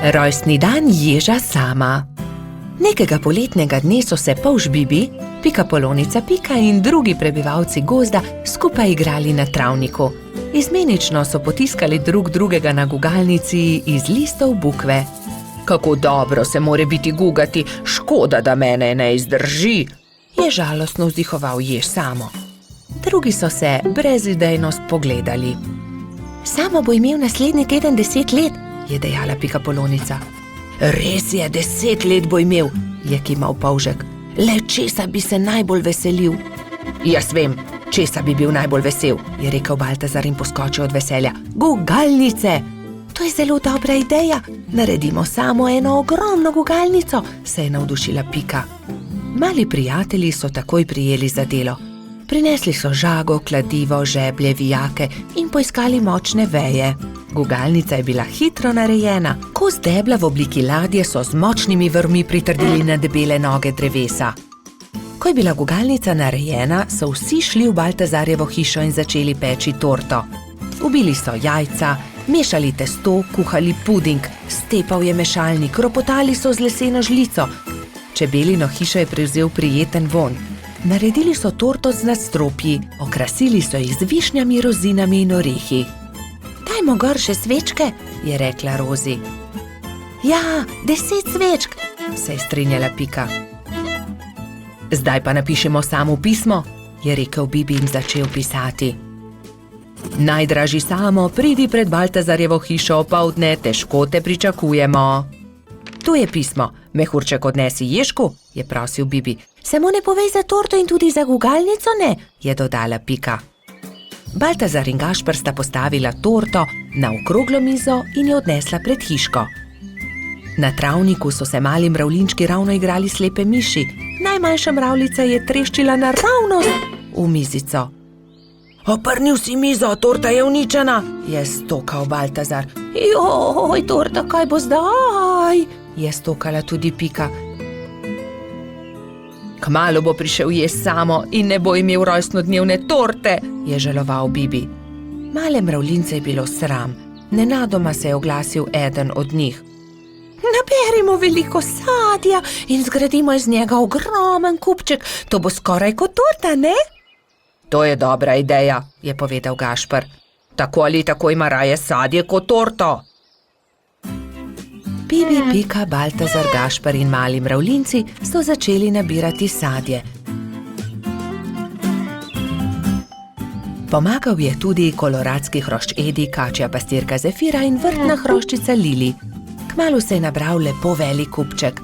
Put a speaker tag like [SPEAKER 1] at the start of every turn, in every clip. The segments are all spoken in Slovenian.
[SPEAKER 1] Rojstni dan ježa Sama. Nekega poletnega dne so se polž Bibi, Pikapolonica Pika in drugi prebivalci gozda skupaj igrali na travniku. Izmenično so potiskali drug drugega na gugalnici iz listov bukve. Kako dobro se more biti gugati, škoda, da mene ne izdrži, je žalostno vzdihoval jež Samo. Drugi so se brezidejno spogledali. Samo bo imel naslednji teden 10 let, je dejala Pikapolonica. Res je, 10 let bo imel, je kimal polžek. Le česa bi se najbolj veselil? Jaz vem, česa bi bil najbolj vesel, je rekel Baltazar in poskočil od veselja. Gugalnice! To je zelo dobra ideja. Naredimo samo eno ogromno gugalnico, se je navdušila Pika. Mali prijatelji so takoj prijeli za delo. Prinesli so žago, kladivo, žeblje, vijake in poiskali močne veje. Gugalnica je bila hitro narejena. Kos debla v obliki ladje so z močnimi vrvmi pritrdili na debele noge drevesa. Ko je bila gugalnica narejena, so vsi šli v Baltazarjevo hišo in začeli peči torto. Ubili so jajca, mešali testo, kuhali puding, stepal je mešalnik, ropotali so z leseno žlico. Čebelino hišo je prevzel prijeten vonj. Naredili so torto z nadstropji, okrasili so jih z višnjami, rozinami in orehi. Dajmo gor še svečke, je rekla Rozi. Ja, 10 svečk, se je strinjala Pika. Zdaj pa napišemo samo pismo, je rekel Bibi in začel pisati. Najdražji Samo, pridi pred Baltazarjevo hišo opoldne, težko te pričakujemo. Tu je pismo, mehurček odnesi Ježku, je prosil Bibi. Samo ne povej za torto in tudi za gugalnico ne, je dodala Pika. Baltazar in Gašper sta postavila torto na okroglo mizo in jo odnesla pred hiško. Na travniku so se mali mravljinčki ravno igrali slepe miši. Najmanjša mravljica je treščila naravnost v mizico. Oprnil si mizo, torta je uničena, je stokal Baltazar. Joj, torta, kaj bo zdaj? Je stokala tudi Pika. Kmalu bo prišel jež Samo in ne bo imel rojstnodnevne torte, je žaloval Bibi. Male mravljince je bilo sram. Nenadoma se je oglasil eden od njih. Naberimo veliko sadja in zgradimo iz njega ogromen kupček. To bo skoraj kot torta, ne? To je dobra ideja, je povedal Gašper. Tako ali tako ima raje sadje kot torto. Bibi, Pika, Baltazar, Gašper in mali mravljinci so začeli nabirati sadje. Pomagal je tudi koloradski hrošč Edi, kačja pastirka Zefira in vrtna hroščica Lili. Kmalu se je nabral lepo velik kupček.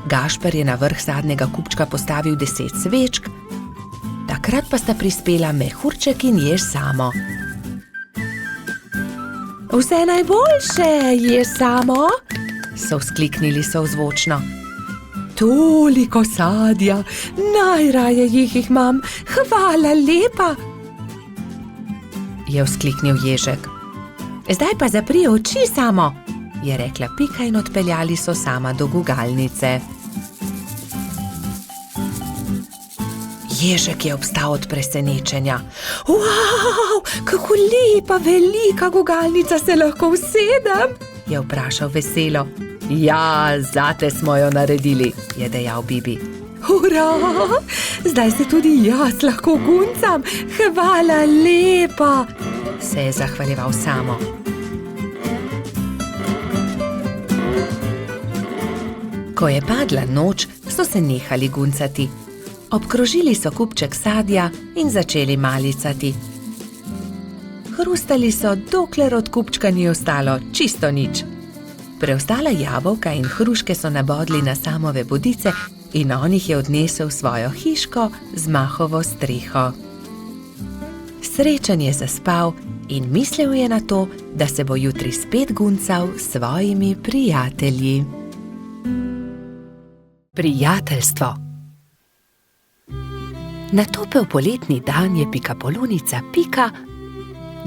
[SPEAKER 1] Gašper je na vrh sadnega kupčka postavil 10 svečk, takrat pa sta prispela mehurček in jež Samo. Vse najboljše, jež Samo, so vzkliknili sovzvočno. Toliko sadja, najraje jih imam, hvala lepa, je vzkliknil ježek. Zdaj pa zapri oči, Samo, je rekla Pika in odpeljali so Sama do gugalnice. Ježek je obstal od presenečenja. Wow, kako lepa, velika gugalnica, se lahko usedem? Je vprašal veselo. Ja, zate smo jo naredili, je dejal Bibi. Hurra, zdaj se tudi jaz lahko guncam, hvala lepa, se je zahvaljeval Samo. Ko je padla noč, so se nehali guncati. Obkrožili so kupček sadja in začeli malicati. Hrustali so, dokler od kupčka ni ostalo čisto nič. Preostala jabolka in hruške so nabodli na Samove bodice in on jih je odnesel v svojo hiško z mahovo streho. Srečen je zaspal in mislil je na to, da se bo jutri spet guncal s svojimi prijatelji. Prijateljstvo. Na topel poletni dan je Pikapolonica Pika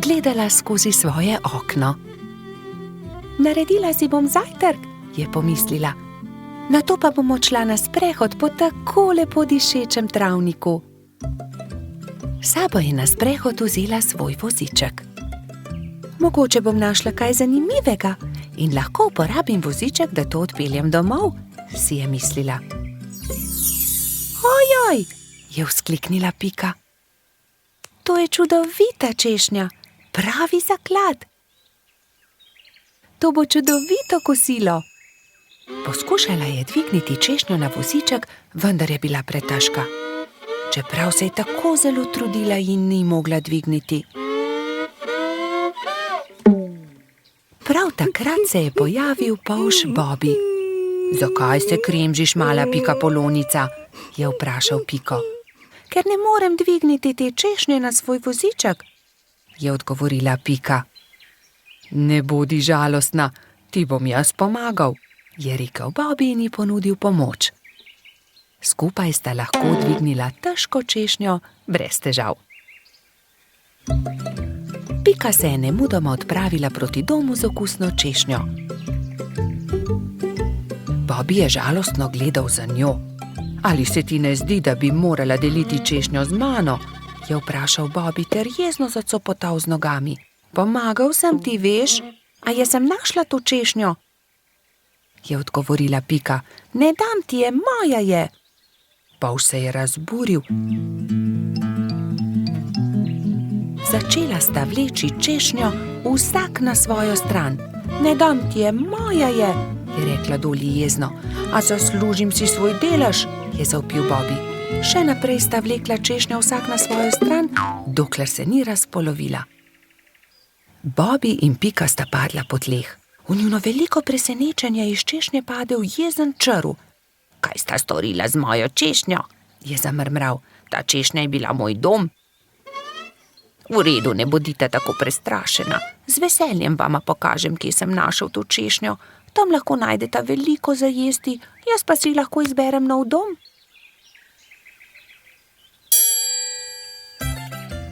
[SPEAKER 1] gledala skozi svoje okno. Naredila si bom zajtrk, je pomislila. Nato pa bom odšla na sprehod po tako lepo dišečem travniku. Sabo je na sprehod vzela svoj voziček. Mogoče bom našla kaj zanimivega In lahko uporabim voziček, da to odpeljem domov, si je mislila. Ojoj, je vzkliknila Pika. To je čudovita češnja, pravi zaklad. To bo čudovito kosilo. Poskušala je dvigniti češnjo na voziček, vendar je bila pretežka. Čeprav se je tako zelo trudila in ni mogla dvigniti. Prav takrat se je pojavil polž Bobby. Zakaj se kremžiš, mala pikapolonica? Je vprašal Piko. Ker ne morem dvigniti te češnje na svoj voziček, je odgovorila Pika. Ne bodi žalostna, ti bom jaz pomagal, je rekel Bobby in ji ponudil pomoč. Skupaj sta lahko dvignila težko češnjo brez težav. Pika se je nemudoma odpravila proti domu z okusno češnjo. Bobby je žalostno gledal za njo. Ali se ti ne zdi, da bi morala deliti češnjo z mano? Je vprašal Bobby ter jezno zacopotal z nogami. Pomagal sem ti, veš, a jaz sem našla to češnjo? Je odgovorila Pika. Ne dam ti je, moja je. Polž se je razburil. Začela sta vleči češnjo vsak na svojo stran. Ne dam ti je, moja je rekla Dolly jezno. A zaslužim si svoj delež, je zavpil Bobby. Še naprej sta vlekla češnjo vsak na svojo stran, dokler se ni razpolovila. Bobby in Pika sta padla po tleh. V njuno veliko presenečenje iz češnje padel jezen črv. Kaj sta storila z mojo češnjo? Je zamrmral. Ta češnja je bila moj dom. V redu, ne bodite tako prestrašena. Z veseljem vama pokažem, kje sem našel to češnjo. Tam lahko najdeta veliko za jesti, jaz pa si lahko izberem nov dom.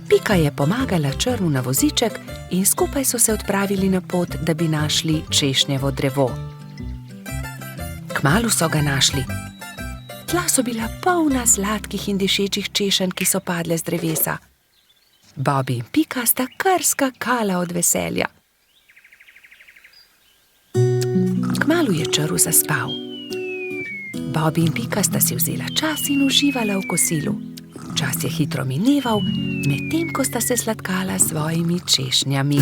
[SPEAKER 1] Pika je pomagala črvu na voziček in skupaj so se odpravili na pot, da bi našli češnjevo drevo. Kmalu so ga našli. Tla so bila polna sladkih in dišečih češenj, ki so padle z drevesa. Bobby in Pika sta kar skakala od veselja. Kmalu je črv zaspal. Bobby in Pika sta si vzela čas in uživala v kosilu. Čas je hitro mineval, medtem ko sta se sladkala s svojimi češnjami.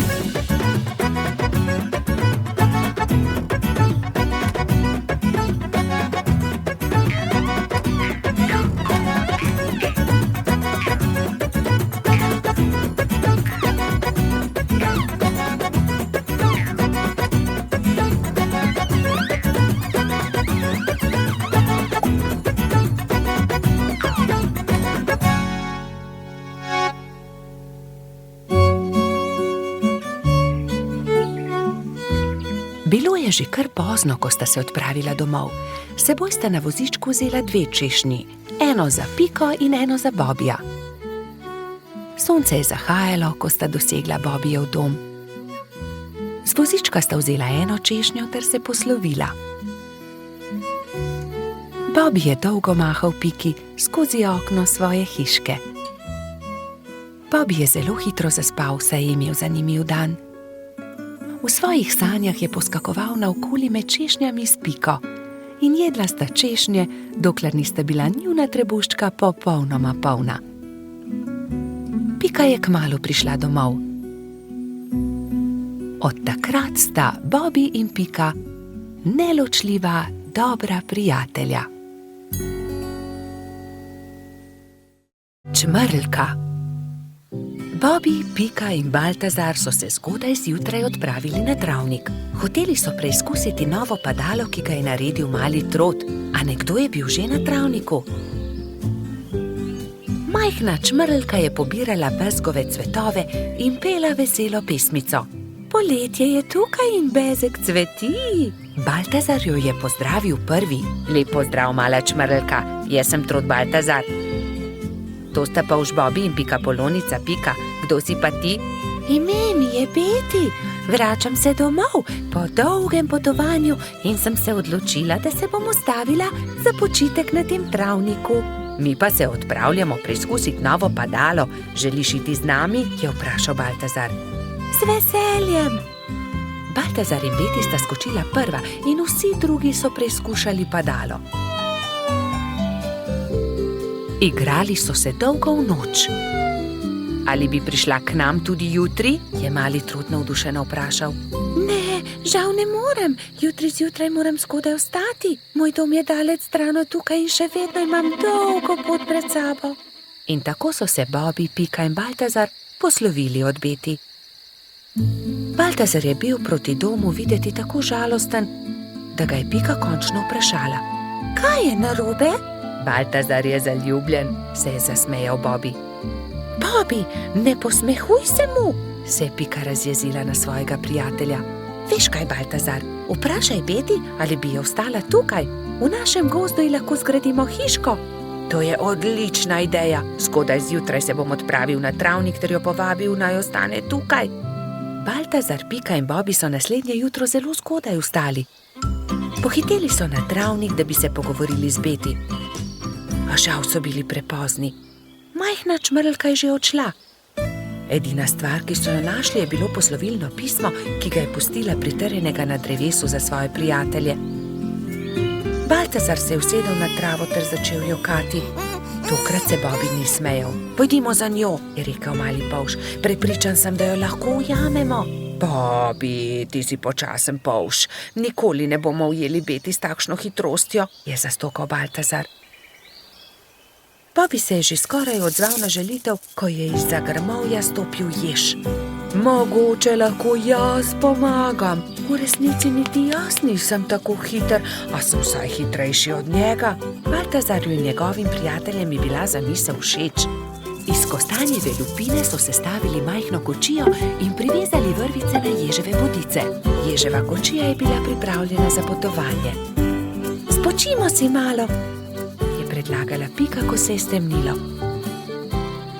[SPEAKER 1] Bilo je že kar pozno, ko sta se odpravila domov. S seboj sta na vozičku vzela 2 češnji, eno za Piko in eno za Bobbyja. Sonce je zahajalo, ko sta dosegla Bobbyjev dom. Z vozička sta vzela eno češnjo ter se poslovila. Bobby je dolgo mahal Piki skozi okno svoje hiške. Bobby je zelo hitro zaspal, saj je imel zanimiv dan. V svojih sanjah je poskakoval naokoli med češnjami s Piko in jedla sta češnje, dokler nista bila njuna trebuščka popolnoma polna. Pika je kmalu prišla domov. Od takrat sta Bobby in Pika neločljiva, dobra prijatelja. Čmrlka. Bobby, Pika in Baltazar so se zgodaj zjutraj odpravili na travnik. Hoteli so preizkusiti novo padalo, ki ga je naredil mali Trot, a nekdo je bil že na travniku. Majhna čmrlka je pobirala bezgove cvetove in pela veselo pesmico. Poletje je tukaj in bezeg cveti. Baltazar jo je pozdravil prvi. Lep pozdrav, mala čmrlka, jaz sem Trot Baltazar. To sta polž Bobby in pikapolonica Pika. Kdo si pa ti? Ime mi je Beti. Vračam se domov po dolgem potovanju in sem se odločila, da se bom ustavila za počitek na tem travniku. Mi pa se odpravljamo preizkusiti novo padalo. Želiš iti z nami? Je vprašal Baltazar. Z veseljem. Baltazar in Beti sta skočila prva in vsi drugi so preizkušali padalo. Igrali so se dolgo v noč. Ali bi prišla k nam tudi jutri? Je mali Trud navdušeno vprašal. Ne, žal ne morem. Jutri zjutraj moram zgodaj vstati. Moj dom je daleč stran od tukaj in še vedno imam dolgo pot pred sabo. In tako so se Bobby, Pika in Baltazar poslovili od Beti. Baltazar je bil proti domu videti tako žalosten, da ga je Pika končno vprašala. Kaj je narobe? Baltazar je zaljubljen, se je zasmejal Bobby. Bobby, ne posmehuj se mu, se je Pika razjezila na svojega prijatelja. Veš kaj, Baltazar, vprašaj Beti, ali bi jo ostala tukaj. V našem gozdu ji lahko zgradimo hiško. To je odlična ideja. Zgodaj zjutraj se bom odpravil na travnik ter jo povabil, naj ostane tukaj. Baltazar, Pika in Bobby so naslednje jutro zelo zgodaj vstali. Pohiteli so na travnik, da bi se pogovorili z Beti. A žal so bili prepozni. Majhna čmrlka je že odšla. Edina stvar, ki so jo našli, je bilo poslovilno pismo, ki ga je pustila pritrjenega na drevesu za svoje prijatelje. Baltazar se je usedel na travo ter začel jokati. Tokrat se Bobby ni smejal. Pojdimo za njo, je rekel mali polž. Prepričan sem, da jo lahko ujamemo. Bobby, ti si počasen polž. Nikoli ne bomo ujeli Beti s takšno hitrostjo, je zastokal Baltazar. Bobby se je že skoraj odzval na žalitev, ko je izza grmovja stopil jež. Mogoče lahko jaz pomagam. V resnici niti jaz nisem tako hiter, a sem vsaj hitrejši od njega. Baltazarju in njegovim prijateljem je bila zamisel všeč. Iz kostanjeve lupine so sestavili majhno kočijo in privezali vrvice na ježeve bodice. Ježeva kočija je bila pripravljena za potovanje. Spočimo si malo, predlagala Pika, ko se je stemnilo.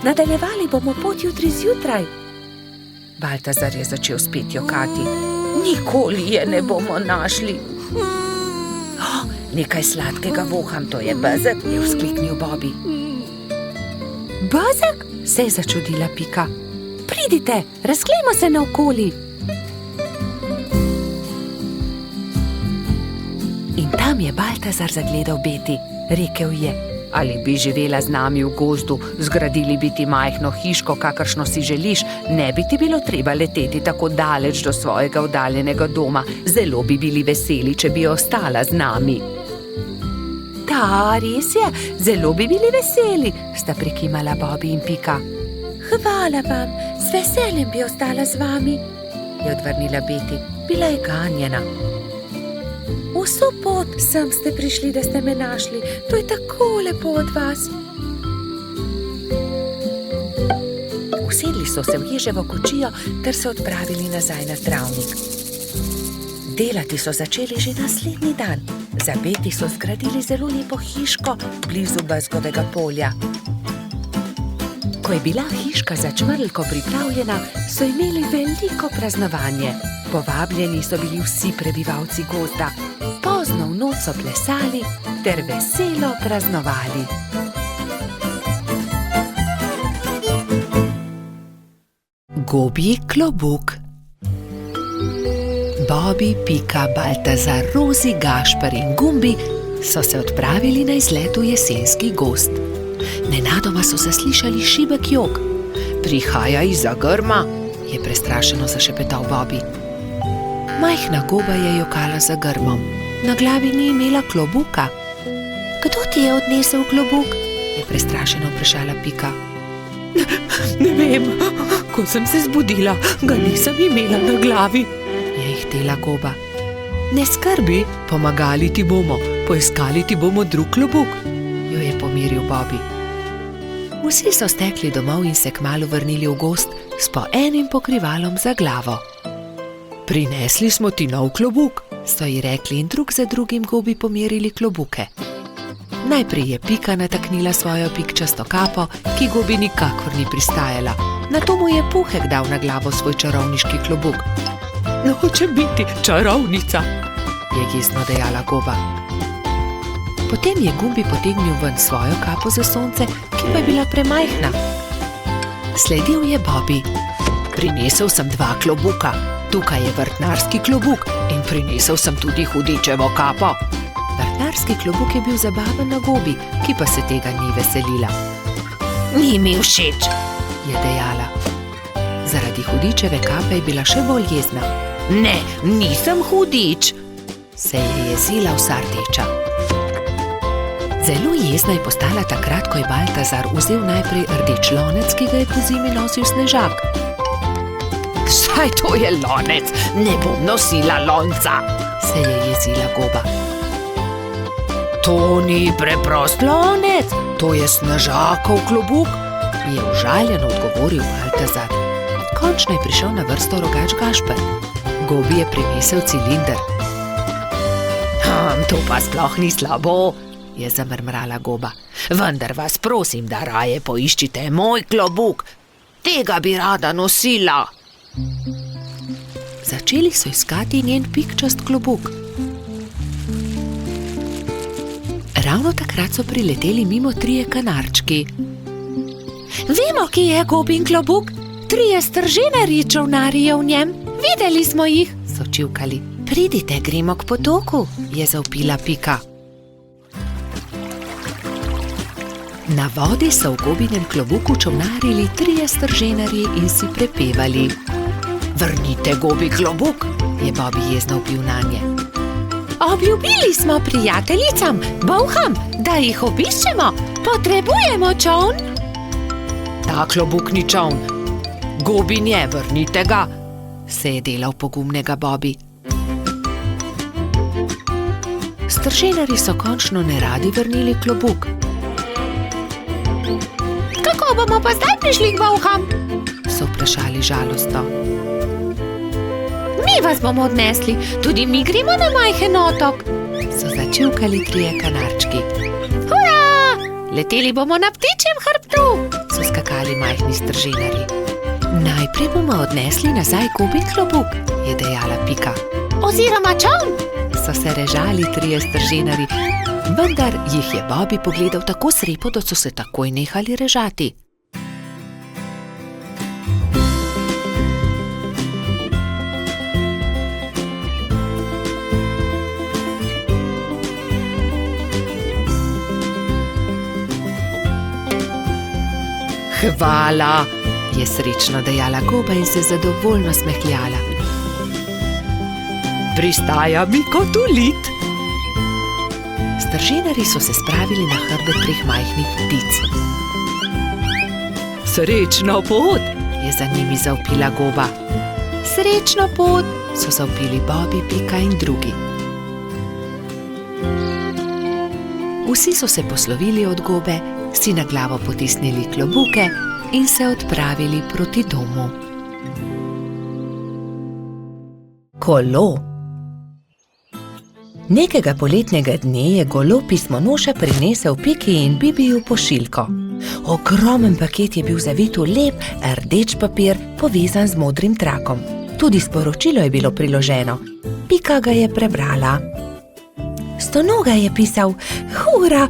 [SPEAKER 1] Nadaljevali bomo pot jutri zjutraj. Baltazar je začel spet jokati. Nikoli je ne bomo našli. Nekaj sladkega voham, to je bezeg, je vzkliknil Bobby. Bezeg? Se je začudila Pika. Pridite, razglejmo se naokoli. In tam je Baltazar zagledal Beti. Rekel je, ali bi živela z nami v gozdu, zgradili bi ti majhno hiško, kakršno si želiš, ne bi ti bilo treba leteti tako daleč do svojega oddaljenega doma. Zelo bi bili veseli, če bi ostala z nami. Da, res je, zelo bi bili veseli, sta prikimala Bobby in Pika. Hvala vam, z veseljem bi ostala z vami, je odvrnila Beti. Bila je ganjena. Vso pot sem ste prišli, da ste me našli. To je tako lepo od vas. Usedli so se v ježevo kočijo ter se odpravili nazaj na travnik. Delati so začeli že naslednji dan. Za Beti so zgradili zelo lepo hiško blizu bezgovega polja. Ko je bila hiška za čmrlko pripravljena, so imeli veliko praznovanje. Povabljeni so bili vsi prebivalci gozda. Pozno v noč so plesali ter veselo praznovali. Gobji klobuk. Bobby, Pika, Baltazar, Rozi, Gašper in Gumbi so se odpravili na izlet v jesenski gozd. Nenadoma so zaslišali šibek jok. Prihaja izza grma, je prestrašeno zašepetal Bobby. Majhna goba je jokala za grmom. Na glavi ni imela klobuka. Kdo ti je odnesel klobuk? Je prestrašeno vprašala Pika. Ne vem, ko sem se zbudila, ga nisem imela na glavi, je ihtela goba. Ne skrbi, pomagali ti bomo, poiskali ti bomo drug klobuk, jo je pomiril Bobby. Vsi so stekli domov in se kmalu vrnili v gozd s po enim pokrivalom za glavo. Prinesli smo ti nov klobuk, so ji rekli in drug za drugim gobi pomerili klobuke. Najprej je Pika nataknila svojo pikčasto kapo, ki gobi nikakor ni pristajala. Nato mu je Puhek dal na glavo svoj čarovniški klobuk. Hočem biti čarovnica, je jezno dejala goba. Potem je Gumbi potegnil ven svojo kapo za sonce, ki pa je bila premajhna. Sledil je Bobby. Prinesel sem 2 klobuka.
[SPEAKER 2] tukaj je vrtnarski klobuk in prinesel sem tudi hudičevo kapo.
[SPEAKER 1] Vrtnarski klobuk je bil zabaven na Gobi, ki pa se tega ni veselila.
[SPEAKER 2] Ni mi všeč,
[SPEAKER 1] je dejala. Zaradi hudičeve kape je bila še bolj jezna.
[SPEAKER 2] Ne, nisem hudič,
[SPEAKER 1] se je jezila vsa rdeča. Zelo jezna je postala takrat, ko je Baltazar vzel najprej rdeč lonec, ki ga je pozimi nosil Snežak.
[SPEAKER 2] Saj to je lonec, ne bom nosila lonca,
[SPEAKER 1] se je jezila Goba.
[SPEAKER 2] To ni preprost lonec, to je Snežakov klobuk,
[SPEAKER 1] je užaljeno odgovoril Baltazar. Končno je prišel na vrsto rogač Gašper. Gobi je prinesel cilinder.
[SPEAKER 2] To pa sploh ni slabo,
[SPEAKER 1] je zamrmrala Goba.
[SPEAKER 2] Vendar vas prosim, da raje poiščite moj klobuk. Tega bi rada nosila.
[SPEAKER 1] Začeli so iskati njen pikčast klobuk. Ravno takrat so prileteli mimo 3 kanarčki.
[SPEAKER 2] Vemo, kje je Gobin klobuk. 3 strženarji čolnarijo v njem. Videli smo jih,
[SPEAKER 1] so čivkali.
[SPEAKER 2] Pridite, gremo k potoku,
[SPEAKER 1] je zavpila Pika. Na vodi so v Gobinem klobuku čolnarili 3 strženarji in si prepevali.
[SPEAKER 2] Vrnite Gobi klobuk,
[SPEAKER 1] je Bobi jezno vpil nanje.
[SPEAKER 2] Obljubili smo prijateljicam, bolham, da jih obiščemo. Potrebujemo čoln.
[SPEAKER 1] Ta klobuk ni čoln. Gobin je, vrnite ga, se je delal pogumnega Bobi. Strženarji so končno neradi vrnili klobuk.
[SPEAKER 2] Kako bomo pa zdaj prišli k bolham?
[SPEAKER 1] So vprašali žalostno.
[SPEAKER 2] Mi vas bomo odnesli, tudi mi gremo na majhen otok,
[SPEAKER 1] so začivkali 3 kanarčki.
[SPEAKER 2] Hurra! Leteli bomo na ptičjem hrbtu,
[SPEAKER 1] so skakali majhni strženarji. Najprej bomo odnesli nazaj Gobin klobuk, je dejala Pika.
[SPEAKER 2] Oziroma čoln,
[SPEAKER 1] so se režali 3 strženarji, vendar jih je Bobi pogledal tako srepo, da so se takoj nehali režati. Hvala, je srečno dejala Goba in se zadovoljno smehljala. Pristaja mi kot ulit. Strženarji so se spravili na hrbet 3 majhnih ptic. Srečno pot, je za njimi zavpila Goba.
[SPEAKER 2] Srečno pot,
[SPEAKER 1] so zavpili Bobi, Pika in drugi. Vsi so se poslovili od Gobe, si na glavo potisnili klobuke in se odpravili proti domu. Kolo. Nekega poletnega dne je golo pismonoša prinesel Piki in Bibiju pošiljko. Ogromen paket je bil zavit v lep, rdeč papir, povezan z modrim trakom. Tudi sporočilo je bilo priloženo. Pika ga je prebrala. Stonoga je pisal: hura,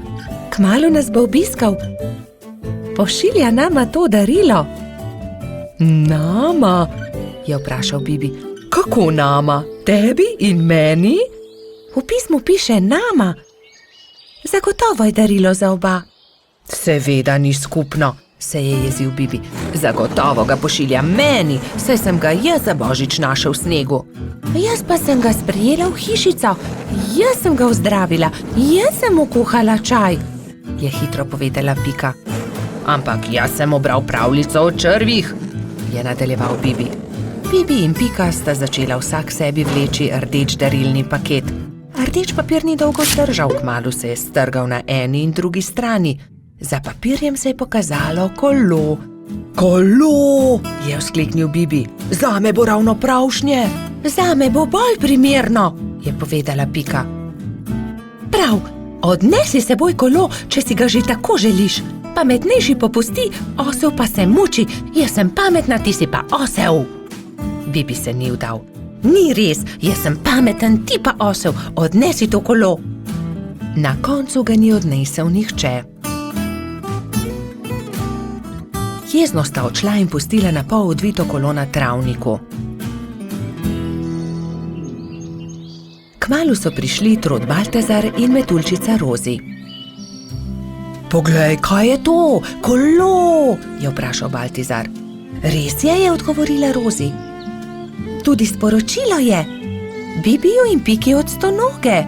[SPEAKER 1] kmalu nas bo obiskal. Pošilja nama to darilo. Nama? Je vprašal Bibi. Kako nama? Tebi in meni? V pismu piše nama. Zagotovo je darilo za oba. Seveda ni skupno, se je jezil Bibi. Zagotovo ga pošilja meni, saj sem ga jaz za božič našel v snegu. Jaz pa sem ga sprejela v hišico, jaz sem ga ozdravila, jaz sem mu kuhala čaj, je hitro povedala Pika. Ampak jaz sem obral pravljico o črvih, je nadaljeval Bibi. Bibi in Pika sta začela vsak sebi vleči rdeč darilni paket. Rdeč papir ni dolgo zdržal, kmalu se je strgal na eni in drugi strani. Za papirjem se je pokazalo kolo. Kolo, je vzkliknil Bibi. Zame bo ravno pravšnje. Zame bo bolj primerno, je povedala Pika. Prav, odnesi s seboj kolo, če si ga že tako želiš. Pametnejši popusti, osel pa se muči. Jaz sem pametna, ti si pa osel. Bibi se ni vdal. Ni res, jaz sem pameten, ti pa osel. Odnesi to kolo. Na koncu ga ni odnesel nihče. Jezno sta odšla in pustila na pol odvito kolo na travniku. Kmalu so prišli Trod Baltazar in Metuljčica Rozi. Poglej, kaj je to? Kolo, je vprašal Baltazar. Res je odgovorila Rozi. Tudi sporočilo je. Bibiju in Piki od Stonoge.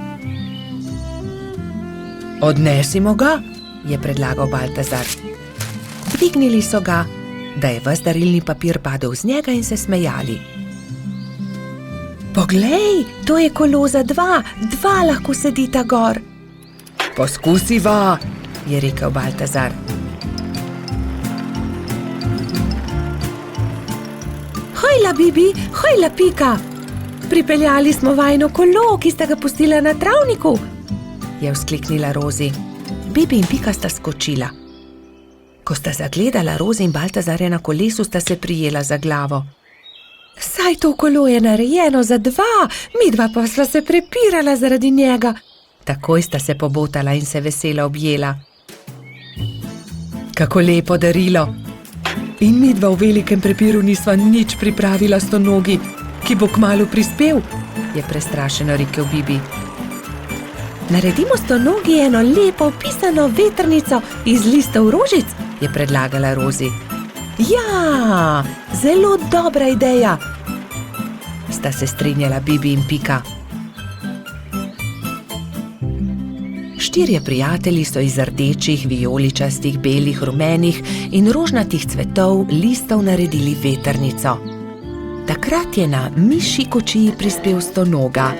[SPEAKER 1] Odnesimo ga, je predlagal Baltazar. Dvignili so ga, da je ves darilni papir padel z njega in se smejali. Poglej, to je kolo za dva lahko sedita gor. Poskusiva, je rekel Baltazar. Hojla, Bibi, hojla, Pika. Pripeljali smo vajino kolo, ki sta ga pustila na travniku, je vzkliknila Rozi. Bibi in Pika sta skočila. Ko sta zagledala Rozi in Baltazarja na kolesu, sta se prijela za glavo. Saj to kolo je narejeno za dva, midva pa sva se prepirala zaradi njega. Takoj sta se pobotala in se vesela objela. Kako lepo darilo. In midva v velikem prepiru nisva nič pripravila Stonogi, ki bo kmalu prispel, je prestrašeno rekel Bibi. Naredimo Stonogi eno lepo pisano vetrnico iz listov rožic, je predlagala Rozi. Ja, zelo dobra ideja, sta se strinjala Bibi in Pika. 4 prijatelji so iz rdečih, vijoličastih, belih, rumenih in rožnatih cvetov listov naredili vetrnico. Takrat je na mišji kočiji prispel Stonoga.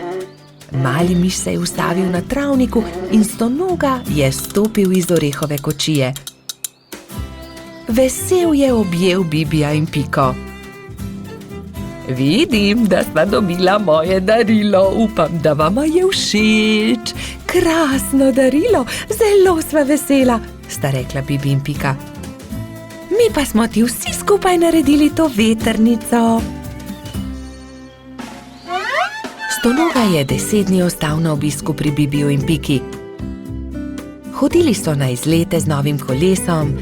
[SPEAKER 1] Mali miš se je ustavil na travniku in Stonoga je stopil iz orehove kočije. Vesel je objel Bibija in Piko. Vidim, da sva dobila moje darilo, upam, da vama je všeč. Krasno darilo, zelo sva vesela, sta rekla Bibi in Pika. Mi pa smo ti vsi skupaj naredili to vetrnico. Stonoga je 10 dni ostal na obisku pri Bibiju in Piki. Hodili so na izlete z novim kolesom,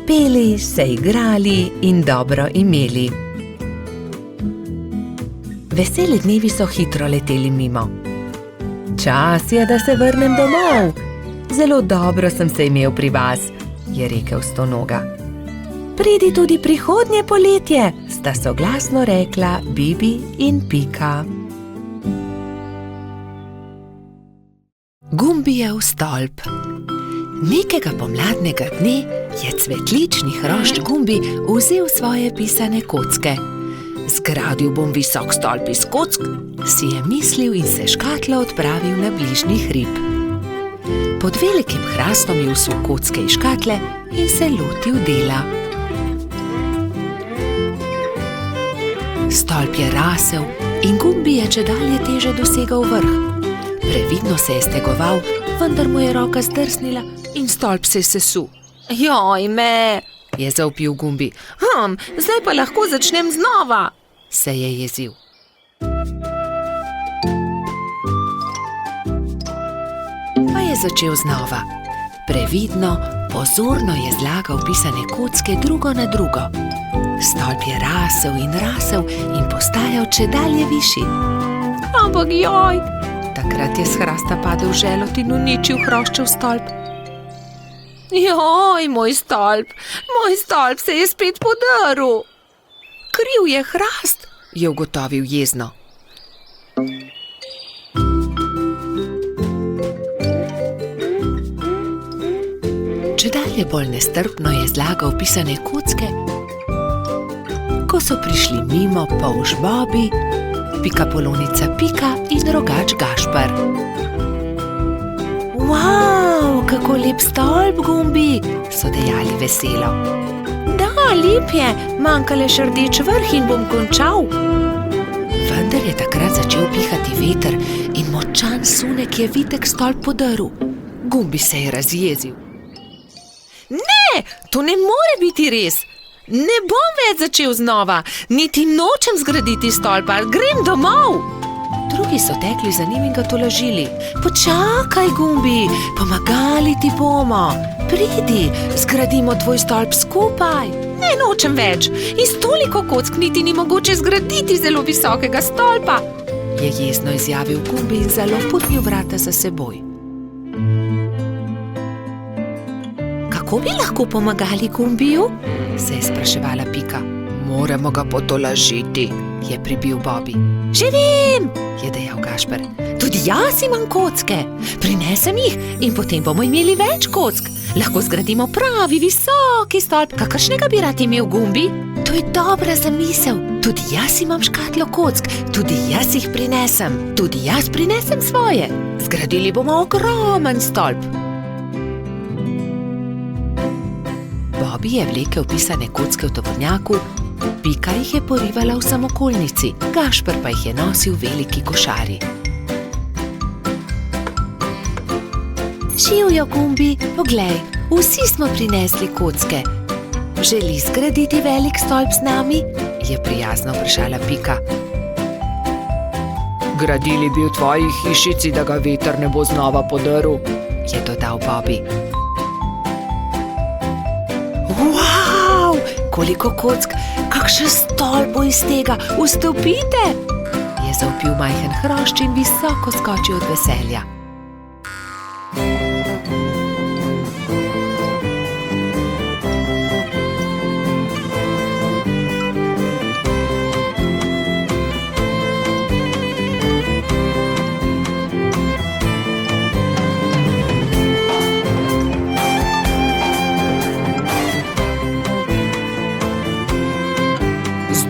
[SPEAKER 1] peli, se igrali in dobro imeli. Veseli dnevi so hitro leteli mimo. Čas je, da se vrnem domov. Zelo dobro sem se imel pri vas, je rekel Stonoga. Pridi tudi prihodnje poletje, sta soglasno rekla Bibi in Pika. Gumbijev stolp. Nekega pomladnega dne je cvetlični hrošč Gumbi vzel svoje pisane kocke. Zgradil bom visok stolp iz kock, si je mislil in se škatlo odpravil na bližnji hrib. Pod velikim hrastom je vsul kocke iz škatle in se lotil dela. Stolp je rasel in Gumbi je čedalje teže dosegal vrh. Previdno se je stegoval, vendar mu je roka zdrsnila in stolp se je sesul. Joj me, je zavpil Gumbi. Zdaj pa lahko začnem znova, se je jezil. Pa je začel znova. Previdno, pozorno je zlagal pisane kocke drugo na drugo. Stolp je rasel in postajal čedalje višji. Ampak joj! Takrat je s hrasta padel želod in uničil hroščev stolp. Joj, moj stolp se je spet podrl. Kriv je hrast, je ugotovil jezno. Čedalje bolj nestrpno je zlagal pisane kocke, ko so prišli mimo polž Bobi, pikapolonica Pika in rogač Gašper. Wow, kako lep stolp, Gumbi, so dejali veselo. Da, lep je, manjka le še rdeč vrh in bom končal. Vendar je takrat začel pihati veter in močan sunek je vitek stolp podrl. Gumbi se je razjezil. Ne, to ne more biti res. Ne bom več začel znova, niti nočem zgraditi stolpa, grem domov. Drugi so tekli za njim in ga tolažili. Počakaj, Gumbi, pomagali ti bomo. Pridi, zgradimo tvoj stolp skupaj. Ne nočem več, iz toliko kock niti ni mogoče zgraditi zelo visokega stolpa,
[SPEAKER 2] je jezno izjavil Gumbi in zaloputnil vrata za seboj. Kako bi lahko pomagali Gumbiju? Se je spraševala Pika. Moramo ga potolažiti, je pribil Bobby. Že vem, je dejal Gašper. Tudi jaz imam kocke. Prinesem jih in potem bomo imeli več kock. Lahko zgradimo pravi visoki stolp, kakršnega bi rad imel Gumbi. To je dobra zamisel. Tudi jaz imam škatlo kock, tudi jaz jih prinesem. Tudi jaz prinesem svoje. Zgradili bomo ogromen stolp. Bobby je vlekel pisane kocke v tovornjaku, Pika jih je porivala v samokolnici, Gašper pa jih je nosil v veliki košari. Živjo, Gumbi, poglej, vsi smo prinesli kocke. Želi zgraditi velik stolp z nami? Je prijazno vprašala Pika. Gradili bi v tvoji hišici, da ga veter ne bo znova podrl, je dodal Bobby. Wow, koliko kock, kakšen stolp bo iz tega, vstopite! Je zavpil majhen hrošč in visoko skočil od veselja.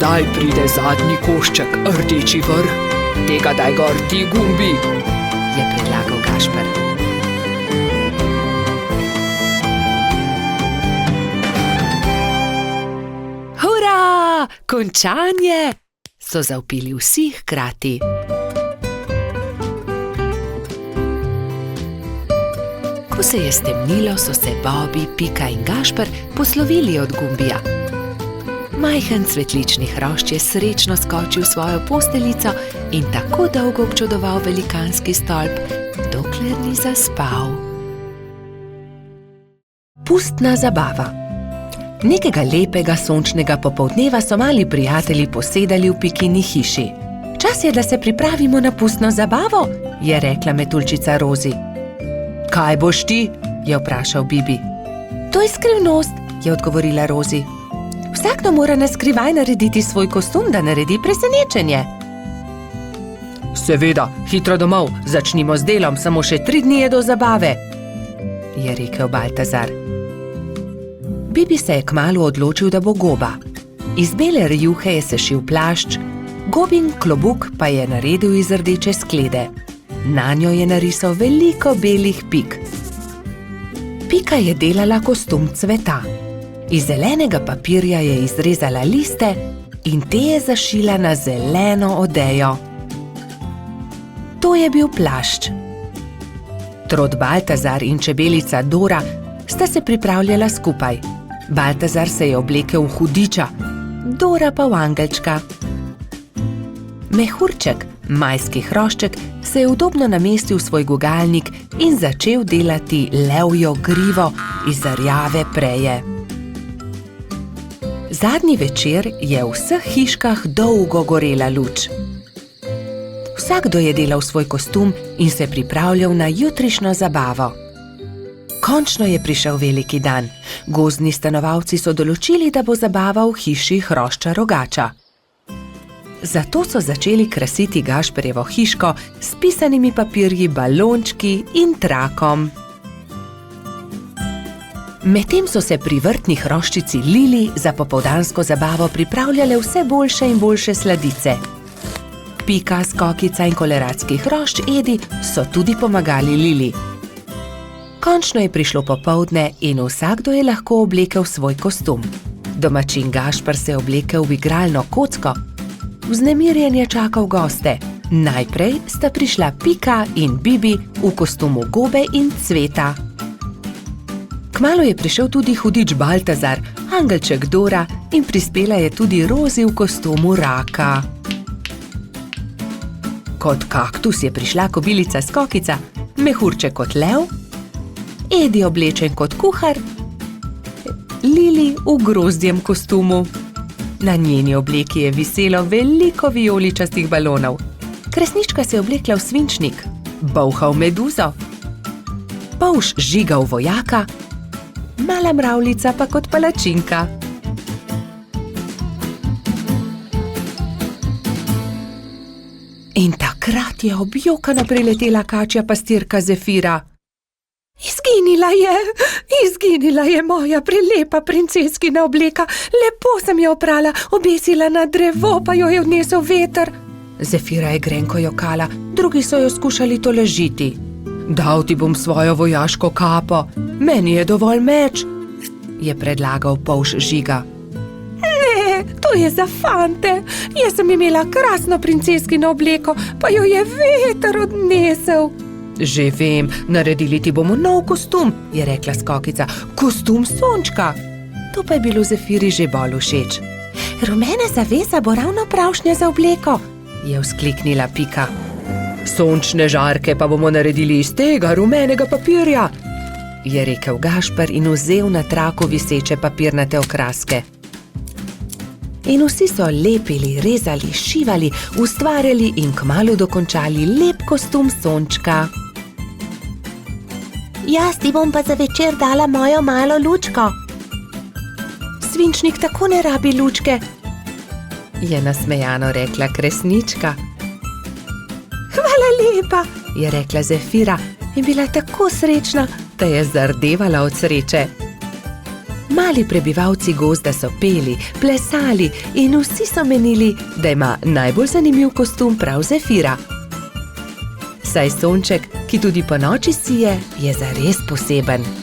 [SPEAKER 2] Zdaj pride zadnji košček, rdeči vrh. Tega daj gor ti, Gumbi, je predlagal Gašper. Hura! Končanje! So zavpili vsi hkrati. Ko se je stemnilo, so se Bobby, Pika in Gašper poslovili od Gumbija. Majhen cvetlični hrošč je srečno skočil v svojo posteljico in tako dolgo občudoval velikanski stolp, dokler ni zaspal. Pustna zabava. Nekega lepega sončnega popoldneva so mali prijatelji posedali v Pikini hiši. Čas je, da se pripravimo na pustno zabavo, je rekla metuljčica Rozi. Kaj boš ti? Je vprašal Bibi. To je skrivnost, je odgovorila Rozi. Vsakdo mora na skrivaj narediti svoj kostum, da naredi presenečenje. Seveda, hitro domov, začnimo z delom, samo še 3 dni je do zabave, je rekel Baltazar. Bibi se je kmalu odločil, da bo goba. Iz bele rjuhe je sešil plašč, Gobin klobuk pa je naredil iz rdeče sklede. Nanjo je narisal veliko belih pik. Pika je delala kostum cveta. Iz zelenega papirja je izrezala liste in te je zašila na zeleno odejo. To je bil plašč. Trod Baltazar in čebelica Dora sta se pripravljala skupaj. Baltazar se je oblekel v hudiča, Dora pa v angelčka. Mehurček, majski hrošček, se je udobno namestil v svoj gugalnik in začel delati levjo grivo iz rjave preje. Zadnji večer je v vseh hiškah dolgo gorela luč. Vsakdo je delal svoj kostum in se pripravljal na jutrišnjo zabavo. Končno je prišel veliki dan. Gozdni stanovalci so določili, da bo zabava v hiši hrošča rogača. Zato so začeli krasiti Gašperjevo hiško s pisanimi papirji, balončki in trakom. Medtem so se pri vrtni hroščici Lili za popoldansko zabavo pripravljale vse boljše in boljše sladice. Pika, Skokica in koleratski hrošč Edi so tudi pomagali Lili. Končno je prišlo popoldne in vsakdo je lahko oblekel svoj kostum. Domačin Gašper se je oblekel v igralno kocko. Vznemirjen je čakal goste. Najprej sta prišla Pika in Bibi v kostumu gobe in cveta. Kmalu je prišel tudi hudič Baltazar, angelček Dora in prispela je tudi Rozi v kostumu raka. Kot kaktus je prišla kobilica Skokica, mehurček kot lev, Edi oblečen kot kuhar, Lili v grozdjem kostumu. Na njeni obleki je viselo veliko vijoličastih balonov. Kresnička se je oblekla v svinčnik, bolha v meduzo, polž žiga v vojaka, mala mravljica pa kot palačinka. In takrat je objokana priletela kačja pastirka Zefira. Izginila je moja prelepa princeskina obleka, lepo sem jo oprala, obesila na drevo, pa jo je odnesel veter. Zefira je grenko jokala, drugi so jo skušali tolažiti. Dal ti bom svojo vojaško kapo, meni je dovolj meč, je predlagal polž žiga. Ne, to je za fante, jaz sem imela krasno princeskino obleko, pa jo je veter odnesel. Že vem, naredili ti bomo nov kostum, je rekla skokica, kostum sončka. To pa je bilo Zefiri že bolj všeč. Rumena zavesa bo ravno pravšnja za obleko, je vzkliknila Pika. Sončne žarke pa bomo naredili iz tega rumenega papirja, je rekel Gašper in vzel na traku viseče papirnate okraske. In vsi so lepili, rezali, šivali, ustvarjali in kmalu dokončali lep kostum sončka. Jaz ti bom pa za večer dala mojo malo lučko. Svinčnik tako ne rabi lučke, je nasmejano rekla Kresnička. Hvala lepa, je rekla Zefira in bila tako srečna, da je zardevala od sreče. Mali prebivalci gozda so peli, plesali in vsi so menili, da ima najbolj zanimiv kostum prav Zefira. Saj sonček, ki tudi ponoči sije, je zares poseben.